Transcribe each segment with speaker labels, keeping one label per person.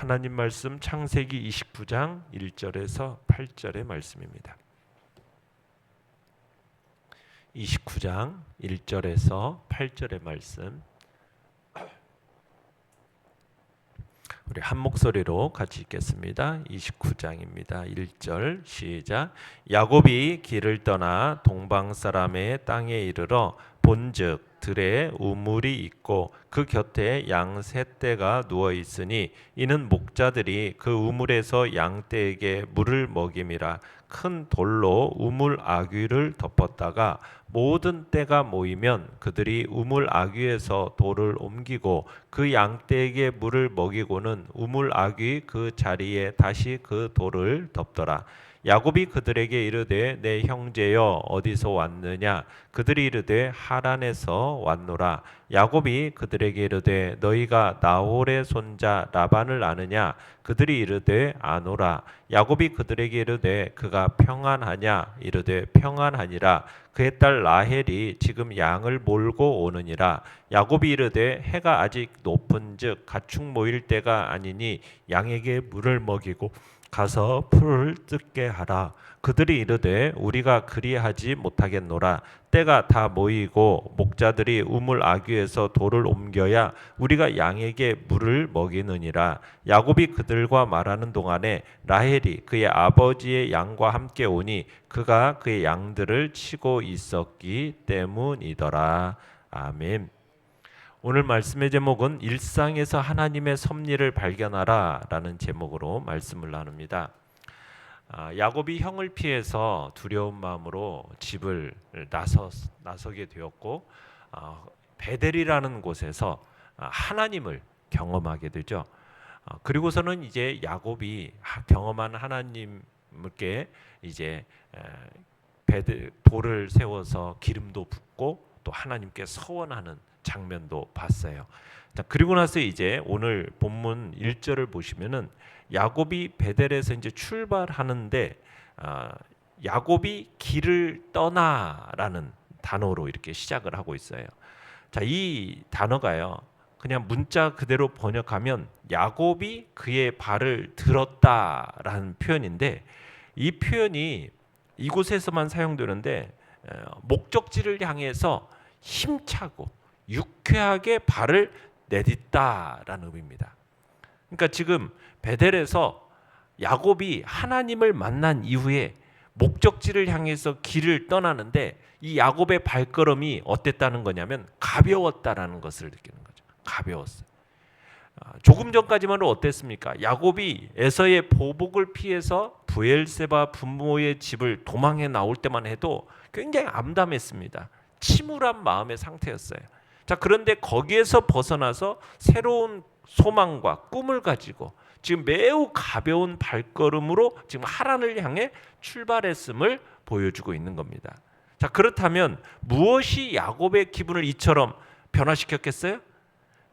Speaker 1: 하나님 말씀 창세기 29장 1절에서 8절의 말씀입니다. 29장 1절에서 8절의 말씀, 우리 한 목소리로 같이 읽겠습니다. 29장입니다. 1절 시작. 야곱이 길을 떠나 동방 사람의 땅에 이르러 본즉 들에 우물이 있고 그 곁에 양 셋 떼가 누워 있으니 이는 목자들이 그 우물에서 양 떼에게 물을 먹임이라. 큰 돌로 우물 아귀를 덮었다가 모든 떼가 모이면 그들이 우물 아귀에서 돌을 옮기고 그 양떼에게 물을 먹이고는 우물 아귀 그 자리에 다시 그 돌을 덮더라. 야곱이 그들에게 이르되 내 형제여 어디서 왔느냐? 그들이 이르되 하란에서 왔노라. 야곱이 그들에게 이르되 너희가 나홀의 손자 라반을 아느냐? 그들이 이르되 아노라. 야곱이 그들에게 이르되 그가 평안하냐? 이르되 평안하니라. 그의 딸 라헬이 지금 양을 몰고 오느니라. 야곱이 이르되 해가 아직 높은즉 가축 모일 때가 아니니 양에게 물을 먹이고 가서 풀을 뜯게 하라. 그들이 이르되 우리가 그리하지 못하겠노라. 때가 다 모이고 목자들이 우물 아귀에서 돌을 옮겨야 우리가 양에게 물을 먹이느니라. 야곱이 그들과 말하는 동안에 라헬이 그의 아버지의 양과 함께 오니 그가 그의 양들을 치고 있었기 때문이더라. 아멘. 오늘 말씀의 제목은 일상에서 하나님의 섭리를 발견하라 라는 제목으로 말씀을 나눕니다. 야곱이 형을 피해서 두려운 마음으로 집을 나서게 되었고 베델이라는 곳에서 하나님을 경험하게 되죠. 그리고서는 이제 야곱이 경험한 하나님께 이제 돌을 세워서 기름도 붓고 또 하나님께 서원하는 장면도 봤어요. 자, 그리고 나서 이제 오늘 본문 1절을 보시면은 야곱이 베델에서 이제 출발하는데 야곱이 길을 떠나라는 단어로 이렇게 시작을 하고 있어요. 자, 이 단어가요. 그냥 문자 그대로 번역하면 야곱이 그의 발을 들었다라는 표현인데 이 표현이 이곳에서만 사용되는데 목적지를 향해서 힘차고 유쾌하게 발을 내딛다라는 의미입니다. 그러니까 지금 베델에서 야곱이 하나님을 만난 이후에 목적지를 향해서 길을 떠나는데 이 야곱의 발걸음이 어땠다는 거냐면 가벼웠다라는 것을 느끼는 거죠. 가벼웠어요. 조금 전까지만은 어땠습니까? 야곱이 에서의 보복을 피해서 브엘세바 부모의 집을 도망해 나올 때만 해도 굉장히 암담했습니다. 침울한 마음의 상태였어요. 자, 그런데 거기에서 벗어나서 새로운 소망과 꿈을 가지고 지금 매우 가벼운 발걸음으로 지금 하란을 향해 출발했음을 보여주고 있는 겁니다. 자, 그렇다면 무엇이 야곱의 기분을 이처럼 변화시켰겠어요?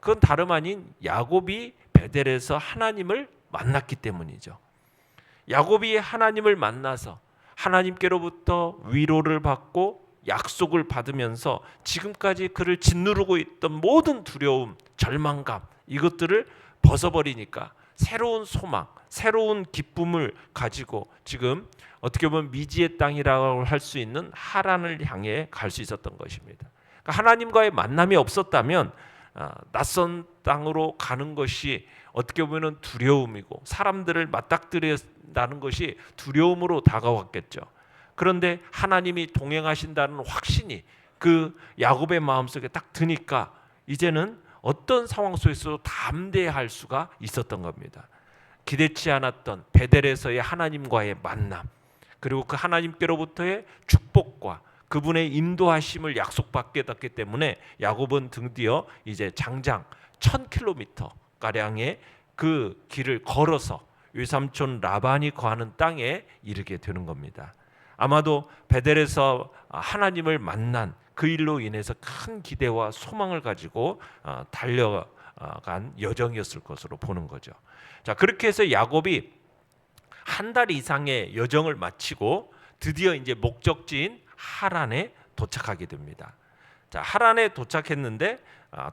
Speaker 1: 그건 다름 아닌 야곱이 베델에서 하나님을 만났기 때문이죠. 야곱이 하나님을 만나서 하나님께로부터 위로를 받고 약속을 받으면서 지금까지 그를 짓누르고 있던 모든 두려움, 절망감 이것들을 벗어버리니까 새로운 소망, 새로운 기쁨을 가지고 지금 어떻게 보면 미지의 땅이라고 할 수 있는 하란을 향해 갈 수 있었던 것입니다. 그러니까 하나님과의 만남이 없었다면 낯선 땅으로 가는 것이 어떻게 보면 두려움이고 사람들을 맞닥뜨린다는 것이 두려움으로 다가왔겠죠. 그런데 하나님이 동행하신다는 확신이 그 야곱의 마음속에 딱 드니까 이제는 어떤 상황 속에서도 담대할 수가 있었던 겁니다. 기대치 않았던 베델에서의 하나님과의 만남, 그리고 그 하나님께로부터의 축복과 그분의 인도하심을 약속받게 됐기 때문에 야곱은 드디어 이제 장장 1000km 가량의 그 길을 걸어서 외삼촌 라반이 거하는 땅에 이르게 되는 겁니다. 아마도 베델에서 하나님을 만난 그 일로 인해서 큰 기대와 소망을 가지고 달려간 여정이었을 것으로 보는 거죠. 자, 그렇게 해서 야곱이 한 달 이상의 여정을 마치고 드디어 이제 목적지인 하란에 도착하게 됩니다. 자, 하란에 도착했는데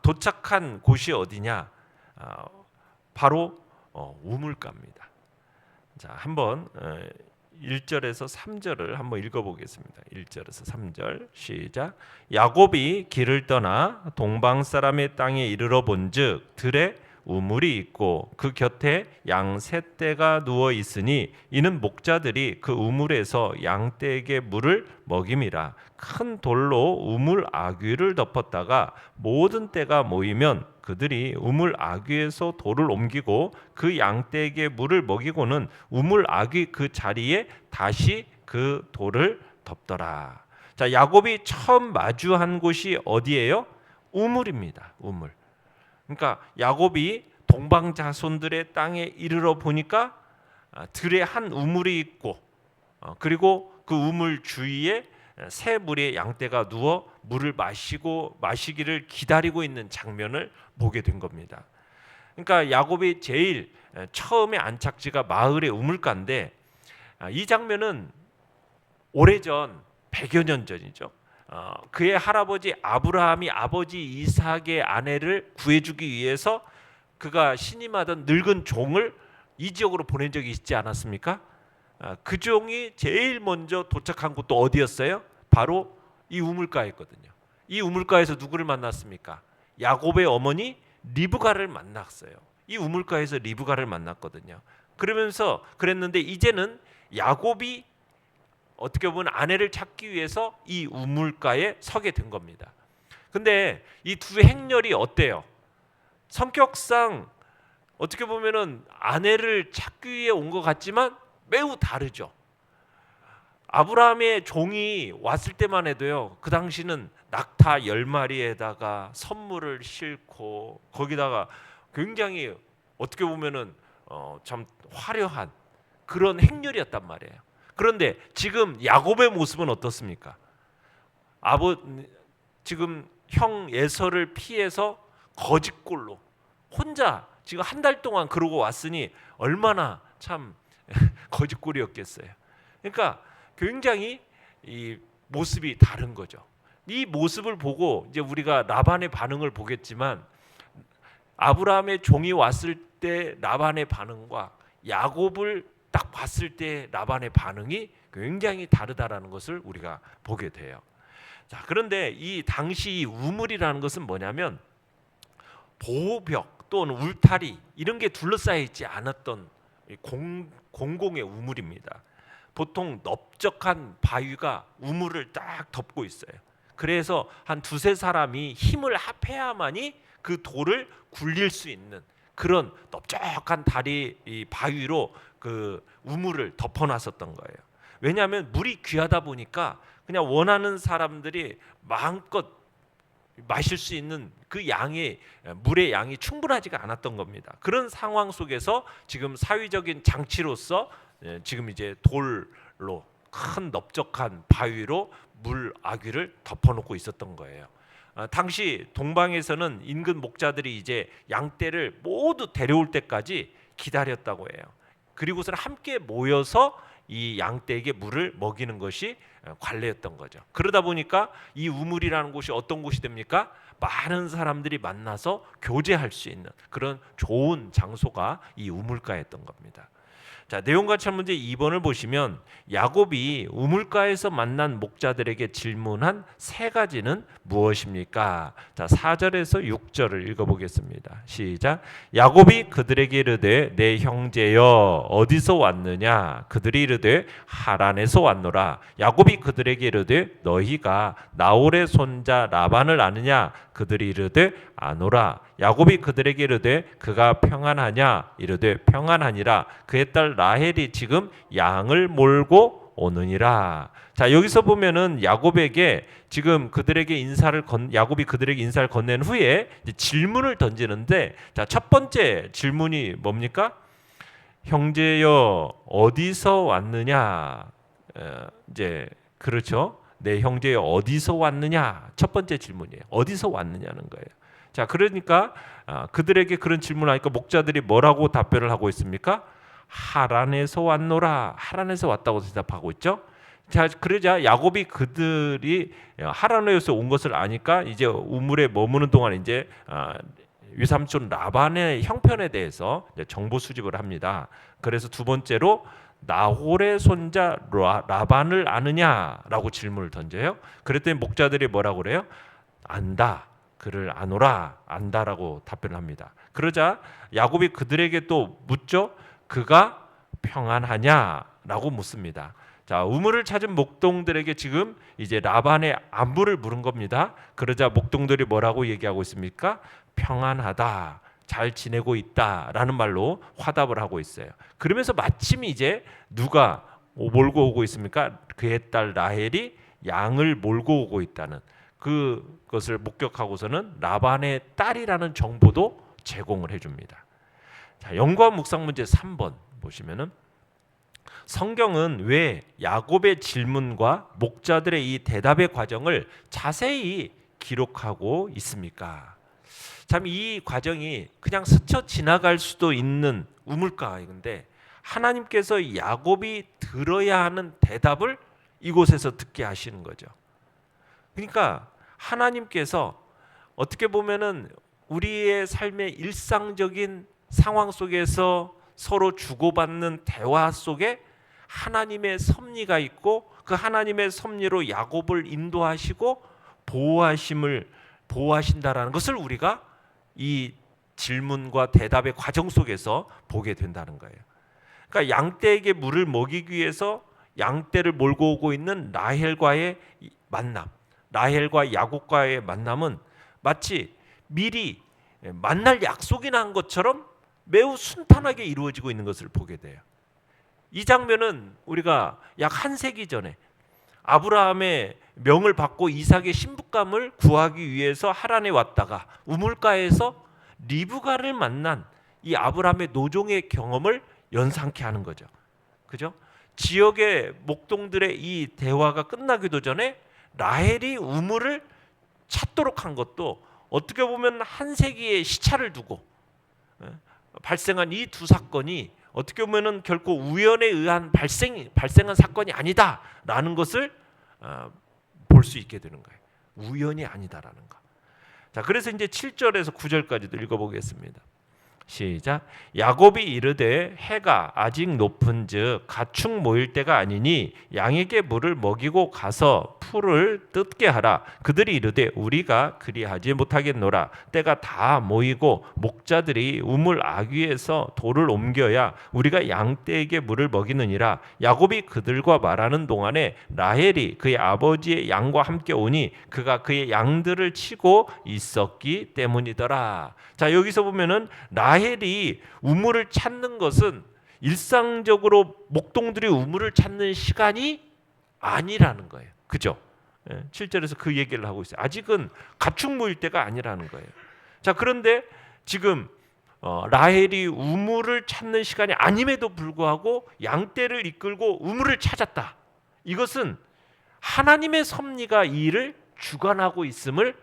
Speaker 1: 도착한 곳이 어디냐? 바로 우물가입니다. 자, 한번 1절에서 3절을 한번 읽어보겠습니다. 1절에서 3절 시작. 야곱이 길을 떠나 동방 사람의 땅에 이르러 본즉 들에 우물이 있고 그 곁에 양 셋 떼가 누워 있으니 이는 목자들이 그 우물에서 양 떼에게 물을 먹임이라. 큰 돌로 우물 아귀를 덮었다가 모든 떼가 모이면 그들이 우물 아귀에서 돌을 옮기고 그 양 떼에게 물을 먹이고는 우물 아귀 그 자리에 다시 그 돌을 덮더라. 자, 야곱이 처음 마주한 곳이 어디예요? 우물입니다. 우물. 그러니까 야곱이 동방 자손들의 땅에 이르러 보니까 들에 한 우물이 있고 그리고 그 우물 주위에 세 무리의 양떼가 누워 물을 마시기를 기다리고 있는 장면을 보게 된 겁니다. 그러니까 야곱이 제일 처음에 안착지가 마을의 우물가인데 이 장면은 오래전 100여 년 전이죠. 그의 할아버지 아브라함이 아버지 이삭의 아내를 구해주기 위해서 그가 신임하던 늙은 종을 이 지역으로 보낸 적이 있지 않았습니까? 그 종이 제일 먼저 도착한 곳도 어디였어요? 바로 이 우물가였거든요. 이 우물가에서 누구를 만났습니까? 야곱의 어머니 리브가를 만났어요. 이 우물가에서 리브가를 만났거든요. 그러면서 그랬는데 이제는 야곱이 어떻게 보면 아내를 찾기 위해서 이 우물가에 서게 된 겁니다. 근데 이 두 행렬이 어때요? 성격상 어떻게 보면은 아내를 찾기 위해 온 것 같지만 매우 다르죠. 아브라함의 종이 왔을 때만 해도요, 그 당시는 낙타 10마리에다가 선물을 싣고 거기다가 굉장히 어떻게 보면은 참 화려한 그런 행렬이었단 말이에요. 그런데 지금 야곱의 모습은 어떻습니까? 지금 형 에서를 피해서 거짓골로 혼자 지금 한 달 동안 그러고 왔으니 얼마나 참 거짓골이었겠어요. 그러니까 굉장히 이 모습이 다른 거죠. 이 모습을 보고 이제 우리가 라반의 반응을 보겠지만 아브라함의 종이 왔을 때 라반의 반응과 야곱을 딱 봤을 때 라반의 반응이 굉장히 다르다라는 것을 우리가 보게 돼요. 자, 그런데 이 당시 이 우물이라는 것은 뭐냐면 보호벽 또는 울타리 이런 게 둘러싸여 있지 않았던 공공의 우물입니다. 보통 넓적한 바위가 우물을 딱 덮고 있어요. 그래서 한 두세 사람이 힘을 합해야만이 그 돌을 굴릴 수 있는 그런 넓적한 다리 이 바위로 그 우물을 덮어놨었던 거예요. 왜냐하면 물이 귀하다 보니까 그냥 원하는 사람들이 마음껏 마실 수 있는 그 양이 물의 양이 충분하지가 않았던 겁니다. 그런 상황 속에서 지금 사회적인 장치로서 지금 이제 돌로 큰 넓적한 바위로 물 아귀를 덮어놓고 있었던 거예요. 당시 동방에서는 인근 목자들이 이제 양떼를 모두 데려올 때까지 기다렸다고 해요. 그리고서는 함께 모여서 이 양떼에게 물을 먹이는 것이 관례였던 거죠. 그러다 보니까 이 우물이라는 곳이 어떤 곳이 됩니까? 많은 사람들이 만나서 교제할 수 있는 그런 좋은 장소가 이 우물가였던 겁니다. 자, 내용과찰 문제 2번을 보시면 야곱이 우물가에서 만난 목자들에게 질문한 세 가지는 무엇입니까? 자, 4절에서 6절을 읽어보겠습니다. 시작. 야곱이 그들에게 이르되 내 형제여 어디서 왔느냐? 그들이 이르되 하란에서 왔노라. 야곱이 그들에게 이르되 너희가 나홀의 손자 라반을 아느냐? 그들이 이르되 아노라. 야곱이 그들에게 이르되 그가 평안하냐? 이르되 평안하니라. 그의 딸 라헬이 지금 양을 몰고 오느니라. 자, 여기서 보면은 야곱이 그들에게 인사를 건넨 후에 질문을 던지는데, 자, 첫 번째 질문이 뭡니까? 형제여 어디서 왔느냐? 이제 그렇죠. 내 형제여 어디서 왔느냐? 첫 번째 질문이에요. 어디서 왔느냐는 거예요. 자, 그러니까 그들에게 그런 질문하니까 목자들이 뭐라고 답변을 하고 있습니까? 하란에서 왔노라. 하란에서 왔다고 대답하고 있죠. 자, 그러자 야곱이 그들이 하란에서 온 것을 아니까 이제 우물에 머무는 동안 이제 외삼촌 라반의 형편에 대해서 정보 수집을 합니다. 그래서 두 번째로 나홀의 손자 라반을 아느냐라고 질문을 던져요. 그랬더니 목자들이 뭐라고 그래요? 안다. 그를 아노라. 안다라고 답변을 합니다. 그러자 야곱이 그들에게 또 묻죠. 그가 평안하냐라고 묻습니다. 자, 우물을 찾은 목동들에게 지금 이제 라반의 안부를 물은 겁니다. 그러자 목동들이 뭐라고 얘기하고 있습니까? 평안하다, 잘 지내고 있다라는 말로 화답을 하고 있어요. 그러면서 마침 이제 누가 몰고 오고 있습니까? 그의 딸 라헬이 양을 몰고 오고 있다는 그것을 목격하고서는 라반의 딸이라는 정보도 제공을 해줍니다. 자, 연구와 묵상 문제 3번 보시면은 성경은 왜 야곱의 질문과 목자들의 이 대답의 과정을 자세히 기록하고 있습니까? 참 이 과정이 그냥 스쳐 지나갈 수도 있는 우물가인데 하나님께서 야곱이 들어야 하는 대답을 이곳에서 듣게 하시는 거죠. 그러니까 하나님께서 어떻게 보면은 우리의 삶의 일상적인 상황 속에서 서로 주고받는 대화 속에 하나님의 섭리가 있고 그 하나님의 섭리로 야곱을 인도하시고 보호하신다라는 것을 우리가 이 질문과 대답의 과정 속에서 보게 된다는 거예요. 그러니까 양떼에게 물을 먹이기 위해서 양떼를 몰고 오고 있는 라헬과의 만남, 라헬과 야곱과의 만남은 마치 미리 만날 약속이 난 것처럼 매우 순탄하게 이루어지고 있는 것을 보게 돼요. 이 장면은 우리가 약 한 세기 전에 아브라함의 명을 받고 이삭의 신부감을 구하기 위해서 하란에 왔다가 우물가에서 리브가를 만난 이 아브라함의 노종의 경험을 연상케 하는 거죠. 그죠? 지역의 목동들의 이 대화가 끝나기도 전에 라헬이 우물을 찾도록 한 것도 어떻게 보면 한 세기의 시차를 두고 발생한 이 두 사건이 어떻게 보면은 결코 우연에 의한 발생한 사건이 아니다라는 것을 볼 수 있게 되는 거예요. 우연이 아니다라는 거. 자, 그래서 이제 7절에서 9절까지도 읽어보겠습니다. 시작. 야곱이 이르되 해가 아직 높은즉 가축 모일 때가 아니니 양에게 물을 먹이고 가서 풀을 뜯게 하라. 그들이 이르되 우리가 그리하지 못하겠노라. 때가 다 모이고 목자들이 우물 아귀에서 돌을 옮겨야 우리가 양떼에게 물을 먹이느니라. 야곱이 그들과 말하는 동안에 라헬이 그의 아버지의 양과 함께 오니 그가 그의 양들을 치고 있었기 때문이더라. 자, 여기서 보면은 라헬이 우물을 찾는 것은 일상적으로 목동들이 우물을 찾는 시간이 아니라는 거예요. 그죠? 7절에서 그 얘기를 하고 있어요. 아직은 가축 모일 때가 아니라는 거예요. 자, 그런데 지금 라헬이 우물을 찾는 시간이 아님에도 불구하고 양떼를 이끌고 우물을 찾았다. 이것은 하나님의 섭리가 이 일을 주관하고 있음을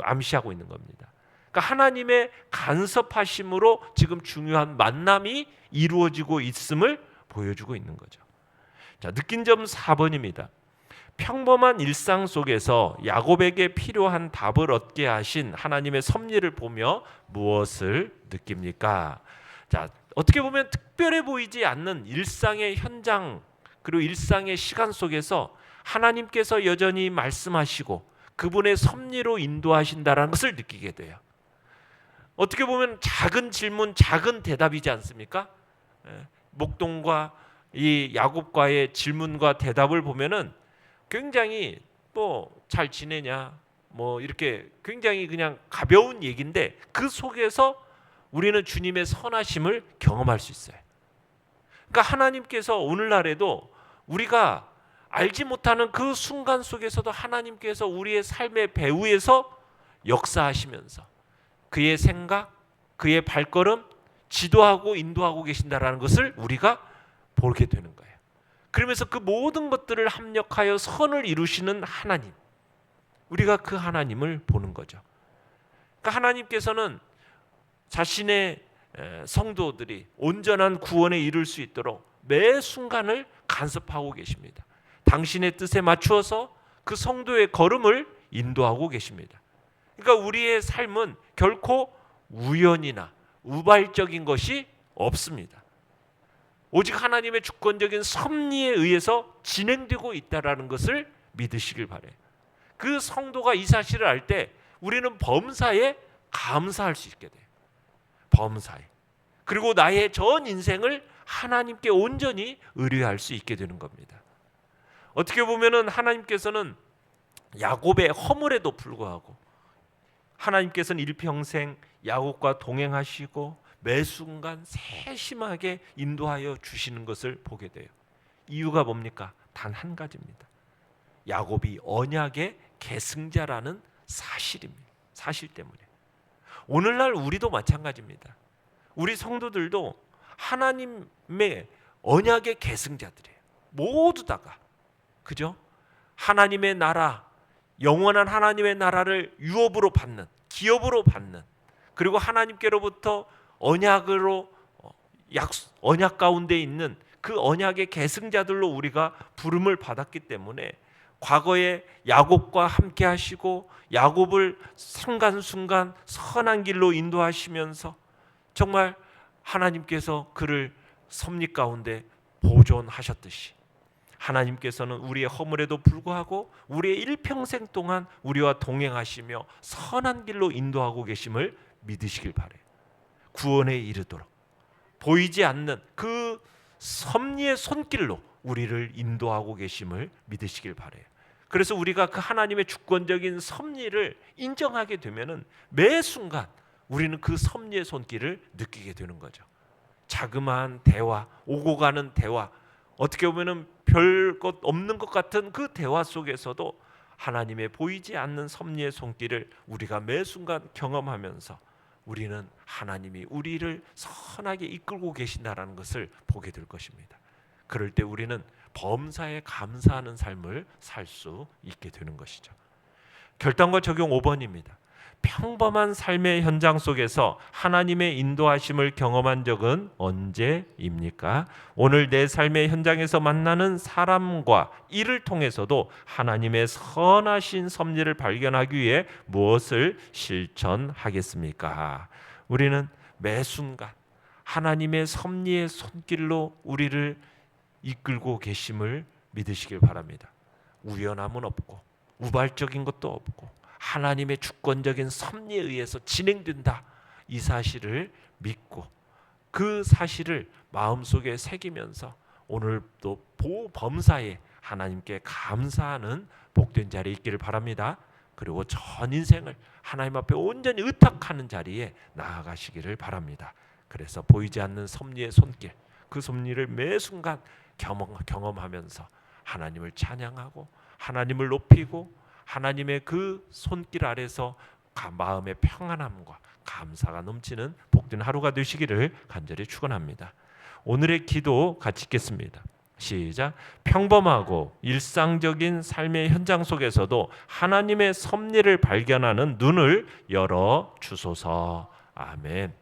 Speaker 1: 암시하고 있는 겁니다. 그러니까 하나님의 간섭하심으로 지금 중요한 만남이 이루어지고 있음을 보여주고 있는 거죠. 자, 느낀 점 4번입니다. 평범한 일상 속에서 야곱에게 필요한 답을 얻게 하신 하나님의 섭리를 보며 무엇을 느낍니까? 자, 어떻게 보면 특별해 보이지 않는 일상의 현장 그리고 일상의 시간 속에서 하나님께서 여전히 말씀하시고 그분의 섭리로 인도하신다는 것을 느끼게 돼요. 어떻게 보면 작은 질문, 작은 대답이지 않습니까? 목동과 이 야곱과의 질문과 대답을 보면은 굉장히 잘 지내냐, 이렇게 굉장히 그냥 가벼운 얘기인데 그 속에서 우리는 주님의 선하심을 경험할 수 있어요. 그러니까 하나님께서 오늘날에도 우리가 알지 못하는 그 순간 속에서도 하나님께서 우리의 삶의 배후에서 역사하시면서 그의 생각, 그의 발걸음 지도하고 인도하고 계신다라는 것을 우리가 보게 되는 거예요. 그러면서 그 모든 것들을 합력하여 선을 이루시는 하나님, 우리가 그 하나님을 보는 거죠. 그러니까 하나님께서는 자신의 성도들이 온전한 구원에 이를 수 있도록 매 순간을 간섭하고 계십니다. 당신의 뜻에 맞추어서 그 성도의 걸음을 인도하고 계십니다. 그러니까 우리의 삶은 결코 우연이나 우발적인 것이 없습니다. 오직 하나님의 주권적인 섭리에 의해서 진행되고 있다라는 것을 믿으시길 바래요. 그 성도가 이 사실을 알 때 우리는 범사에 감사할 수 있게 돼요. 범사에. 그리고 나의 전 인생을 하나님께 온전히 의뢰할 수 있게 되는 겁니다. 어떻게 보면은 하나님께서는 야곱의 허물에도 불구하고 하나님께서는 일평생 야곱과 동행하시고 매 순간 세심하게 인도하여 주시는 것을 보게 돼요. 이유가 뭡니까? 단 한 가지입니다. 야곱이 언약의 계승자라는 사실입니다. 사실 때문에. 오늘날 우리도 마찬가지입니다. 우리 성도들도 하나님의 언약의 계승자들이에요. 모두 다가. 그죠? 하나님의 나라, 영원한 하나님의 나라를 유업으로 받는, 기업으로 받는, 그리고 하나님께로부터 언약으로 언약 가운데 있는 그 언약의 계승자들로 우리가 부름을 받았기 때문에 과거에 야곱과 함께 하시고 야곱을 순간순간 선한 길로 인도하시면서 정말 하나님께서 그를 섭리 가운데 보존하셨듯이 하나님께서는 우리의 허물에도 불구하고 우리의 일평생 동안 우리와 동행하시며 선한 길로 인도하고 계심을 믿으시길 바라요. 구원에 이르도록 보이지 않는 그 섭리의 손길로 우리를 인도하고 계심을 믿으시길 바라요. 그래서 우리가 그 하나님의 주권적인 섭리를 인정하게 되면은 매 순간 우리는 그 섭리의 손길을 느끼게 되는 거죠. 자그마한 대화, 오고 가는 대화, 어떻게 보면은 별 것 없는 것 같은 그 대화 속에서도 하나님의 보이지 않는 섭리의 손길을 우리가 매 순간 경험하면서 우리는 하나님이 우리를 선하게 이끌고 계신다라는 것을 보게 될 것입니다. 그럴 때 우리는 범사에 감사하는 삶을 살 수 있게 되는 것이죠. 결단과 적용 5번입니다. 평범한 삶의 현장 속에서 하나님의 인도하심을 경험한 적은 언제입니까? 오늘 내 삶의 현장에서 만나는 사람과 일을 통해서도 하나님의 선하신 섭리를 발견하기 위해 무엇을 실천하겠습니까? 우리는 매 순간 하나님의 섭리의 손길로 우리를 이끌고 계심을 믿으시길 바랍니다. 우연함은 없고 우발적인 것도 없고 하나님의 주권적인 섭리에 의해서 진행된다. 이 사실을 믿고 그 사실을 마음속에 새기면서 오늘도 범사에 하나님께 감사하는 복된 자리에 있기를 바랍니다. 그리고 전 인생을 하나님 앞에 온전히 의탁하는 자리에 나아가시기를 바랍니다. 그래서 보이지 않는 섭리의 손길, 그 섭리를 매 순간 경험하면서 하나님을 찬양하고 하나님을 높이고 하나님의 그 손길 아래서 마음의 평안함과 감사가 넘치는 복된 하루가 되시기를 간절히 축원합니다. 오늘의 기도 같이 읽겠습니다. 시작. 평범하고 일상적인 삶의 현장 속에서도 하나님의 섭리를 발견하는 눈을 열어 주소서. 아멘.